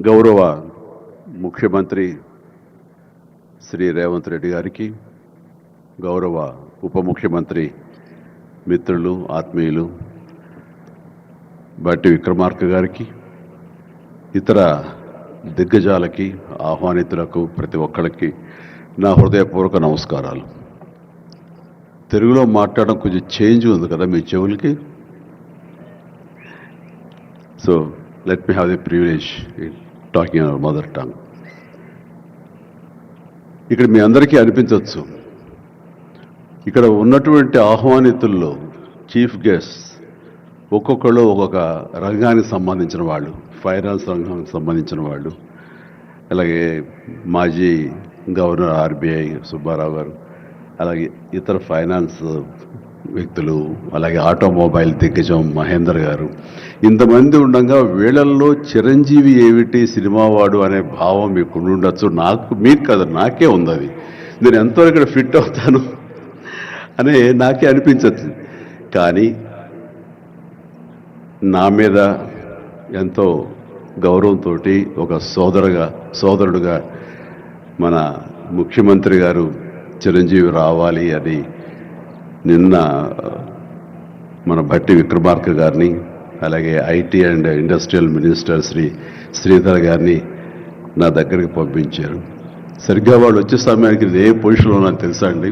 గౌరవ ముఖ్యమంత్రి శ్రీ రేవంత్ రెడ్డి గారికి, గౌరవ ఉప ముఖ్యమంత్రి మిత్రులు ఆత్మీయులు బట్టి విక్రమార్క గారికి, ఇతర దిగ్గజాలకి, ఆహ్వానితులకు ప్రతి ఒక్కరికి నా హృదయపూర్వక నమస్కారాలు. తెలుగులో మాట్లాడడం కొంచెం చేంజ్ ఉంది కదా మీ చెవులకి. So let me have the privilege in talking our mother tongue. ఇక్కడ మీ అందరికీ అనిపించవచ్చు, ఇక్కడ ఉన్నటువంటి ఆహ్వానితుల్లో చీఫ్ గెస్ట్ ఒక్కొక్కళ్ళు ఒక్కొక్క రంగానికి సంబంధించిన వాళ్ళు, ఫైనాన్స్ రంగానికి సంబంధించిన వాళ్ళు, అలాగే మాజీ గవర్నర్ ఆర్బీఐ సుబ్బారావు గారు, అలాగే ఇతర ఫైనాన్స్ వ్యక్తులు, అలాగే ఆటోమొబైల్ దిగ్గజం మహేందర్ గారు, ఇంతమంది ఉండగా వీళ్ళల్లో చిరంజీవి ఏమిటి సినిమావాడు అనే భావం మీకు ఉండొచ్చు. మీకు కదా, నాకే ఉంది అది. నేను ఎంతో ఇక్కడ ఫిట్ అవుతాను అని నాకే అనిపించచ్చు. కానీ నా మీద ఎంతో గౌరవంతో ఒక సోదరుడుగా మన ముఖ్యమంత్రి గారు చిరంజీవి రావాలి అని నిన్న మన బట్టి విక్రమార్క గారిని, అలాగే IT and industrial minister Sridhar గారిని నా దగ్గరికి పంపించారు. సరిగ్గా వాళ్ళు వచ్చే సమయానికి ఏ పొజిషన్లో నాకు తెలుసా అండి,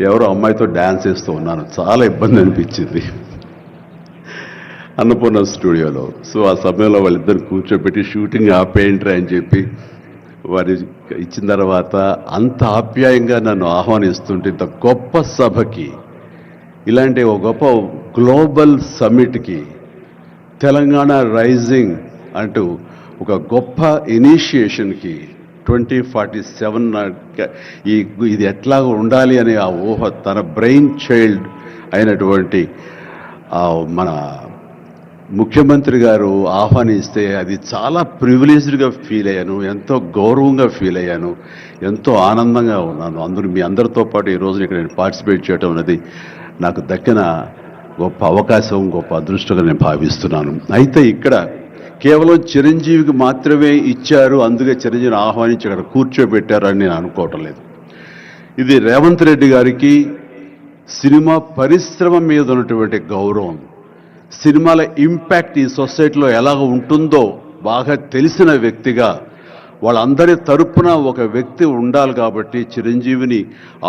ఎవరో అమ్మాయితో డ్యాన్స్ వేస్తూ ఉన్నాను. చాలా ఇబ్బంది అనిపించింది అన్నపూర్ణ స్టూడియోలో. సో ఆ సమయంలో వాళ్ళిద్దరు కూర్చోబెట్టి షూటింగ్ ఆపేయండి అని చెప్పి వారి ఇచ్చిన తర్వాత అంత ఆప్యాయంగా నన్ను ఆహ్వానిస్తుంటే, ఇంత గొప్ప సభకి, ఇలాంటి ఒక గొప్ప గ్లోబల్ సమ్మిట్కి, తెలంగాణ రైజింగ్ అంటూ ఒక గొప్ప ఇనిషియేషన్కి 2047 ఇది ఎట్లా ఉండాలి అనే ఆ ఊహ తన బ్రెయిన్ చైల్డ్ అయినటువంటి మన ముఖ్యమంత్రి గారు ఆహ్వానిస్తే అది చాలా ప్రివిలేజ్డ్గా ఫీల్ అయ్యాను, ఎంతో గౌరవంగా ఫీల్ అయ్యాను, ఎంతో ఆనందంగా ఉన్నాను. అందరూ మీ అందరితో పాటు ఈరోజు ఇక్కడ నేను పార్టిసిపేట్ చేయడం అనేది నాకు దక్కిన గొప్ప అవకాశం, గొప్ప అదృష్టంగా నేను భావిస్తున్నాను. అయితే ఇక్కడ కేవలం చిరంజీవికి మాత్రమే ఇచ్చారు, అందుకే చిరంజీవిని ఆహ్వానించి అక్కడ కూర్చోబెట్టారు అని నేను అనుకోవటం లేదు. ఇది రేవంత్ రెడ్డి గారికి సినిమా పరిశ్రమ మీద ఉన్నటువంటి గౌరవం, సినిమాల ఇంపాక్ట్ ఈ సొసైటీలో ఎలాగ ఉంటుందో బాగా తెలిసిన వ్యక్తిగా వాళ్ళందరి తరపున ఒక వ్యక్తి ఉండాలి కాబట్టి చిరంజీవిని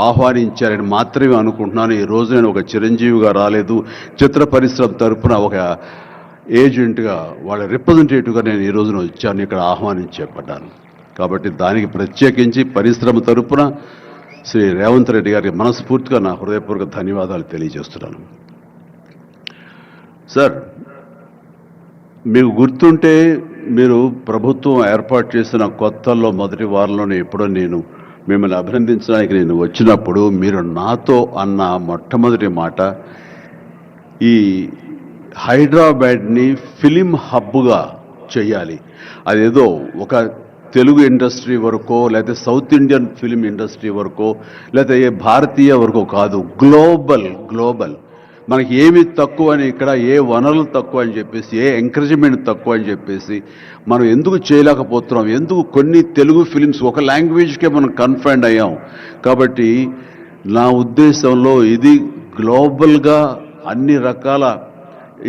ఆహ్వానించారని మాత్రమే అనుకుంటున్నాను. ఈరోజు నేను ఒక చిరంజీవిగా రాలేదు, చిత్ర పరిశ్రమ తరపున ఒక ఏజెంట్గా, వాళ్ళ రిప్రజెంటేటివ్గా నేను ఈ రోజున వచ్చాను, ఇక్కడ ఆహ్వానించబడ్డాను. కాబట్టి దానికి ప్రత్యేకించి పరిశ్రమ తరపున శ్రీ రేవంత్ రెడ్డి గారికి మనస్ఫూర్తిగా నా హృదయపూర్వక ధన్యవాదాలు తెలియజేస్తున్నాను. సార్, మీకు గుర్తుంటే మీరు ప్రభుత్వం ఏర్పాటు చేసిన కొత్తల్లో మొదటి వారంలోనే ఎప్పుడో నేను మిమ్మల్ని అభినందించడానికి నేను వచ్చినప్పుడు మీరు నాతో అన్న మొట్టమొదటి మాట, ఈ హైదరాబాద్ని ఫిలిం హబ్గా చేయాలి. అదేదో ఒక తెలుగు ఇండస్ట్రీ వరకో, లేకపోతే సౌత్ ఇండియన్ ఫిలిం ఇండస్ట్రీ వరకో, లేకపోతే ఏ భారతీయ వరకో కాదు, గ్లోబల్ మనకి ఏమి తక్కువ అని, ఇక్కడ ఏ వనరులు తక్కువ అని చెప్పేసి, ఏ ఎంకరేజ్మెంట్ తక్కువ అని చెప్పేసి మనం ఎందుకు చేయలేకపోతున్నాం, ఎందుకు కొన్ని తెలుగు ఫిలిమ్స్ ఒక లాంగ్వేజ్కే మనం కన్ఫైన్డ్ అయ్యాం. కాబట్టి నా ఉద్దేశంలో ఇది గ్లోబల్గా అన్ని రకాల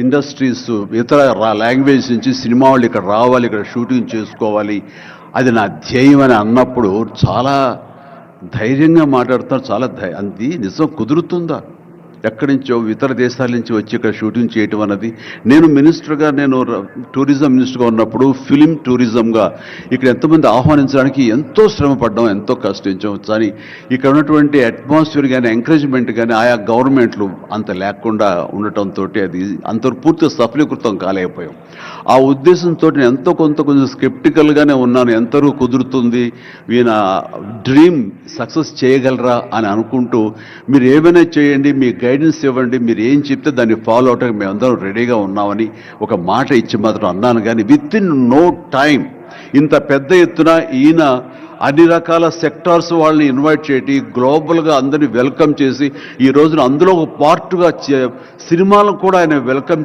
ఇండస్ట్రీస్, ఇతర లాంగ్వేజ్ నుంచి సినిమా వాళ్ళు ఇక్కడ రావాలి, ఇక్కడ షూటింగ్ చేసుకోవాలి, అది నా ధ్యేయం అని అన్నప్పుడు చాలా ధైర్యంగా మాట్లాడుతున్నారు. చాలా అది నిజం కుదురుతుందా? ఎక్కడి నుంచో ఇతర దేశాల నుంచి వచ్చి ఇక్కడ షూటింగ్ చేయటం అన్నది, నేను టూరిజం మినిస్టర్గా ఉన్నప్పుడు ఫిలిం టూరిజంగా ఇక్కడ ఎంతమంది ఆహ్వానించడానికి ఎంతో శ్రమ పడ్డాం, ఎంతో కష్టించాం. కానీ ఇక్కడ ఉన్నటువంటి అట్మాస్ఫియర్ కానీ ఎంకరేజ్మెంట్ కానీ ఆయా గవర్నమెంట్లు అంత లేకుండా ఉండటంతో అది అంత పూర్తిగా సఫలీకృతం కాలేకపోయాం. ఆ ఉద్దేశంతో నేను ఎంతో కొంచెం స్కెప్టికల్గానే ఉన్నాను. ఎంతవరకు కుదురుతుంది, ఈయన డ్రీమ్ సక్సెస్ చేయగలరా అని అనుకుంటూ, మీరు ఏమైనా చేయండి, మీ గైడెన్స్ ఇవ్వండి, మీరు ఏం చెప్తే దాన్ని ఫాలో అవడానికి మేమందరం రెడీగా ఉన్నామని ఒక మాట ఇచ్చి మాత్రం అన్నాను. కానీ విత్ ఇన్ నో టైం ఇంత పెద్ద ఎత్తున ఈయన అన్ని రకాల సెక్టార్స్ వాళ్ళని ఇన్వైట్ చేసి గ్లోబల్గా అందరినీ వెల్కమ్ చేసి ఈ రోజున అందులో ఒక పార్ట్గా సినిమాలను కూడా ఆయన వెల్కమ్ చేసి